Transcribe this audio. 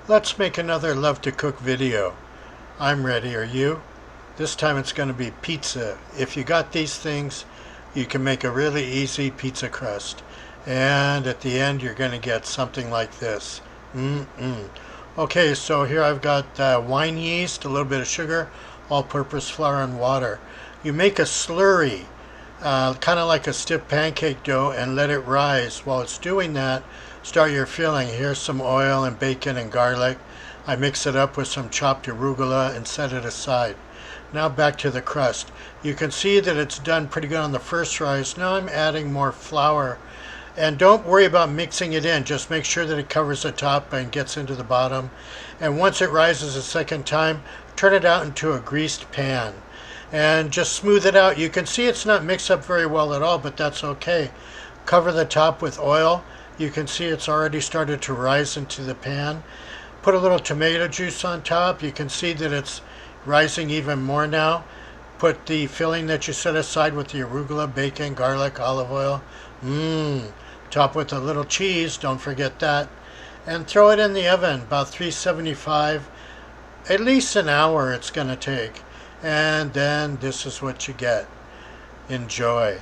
Let's make another Love to Cook video. I'm ready, are you? This time it's going to be pizza. If you got these things, you can make a really easy pizza crust. And at the end you're going to get something like this. Okay, so here I've got wine yeast, a little bit of sugar, all-purpose flour, and water. You make a slurry, kind of like a stiff pancake dough, and let it rise. While it's doing that, start your filling. Here's some oil and bacon and garlic. I mix it up with some chopped arugula and set it aside. Now back to the crust. You can see that it's done pretty good on the first rise. Now I'm adding more flour. And don't worry about mixing it in. Just make sure that it covers the top and gets into the bottom. And once it rises a second time, turn it out into a greased pan. And just smooth it out. You can see it's not mixed up very well at all, but that's okay. Cover the top with oil. You can see it's already started to rise into the pan. Put a little tomato juice on top. You can see that it's rising even more now. Put the filling that you set aside with the arugula, bacon, garlic, olive oil. Top with a little cheese, don't forget that. And throw it in the oven, about 375. At least an hour it's going to take. And then this is what you get. Enjoy.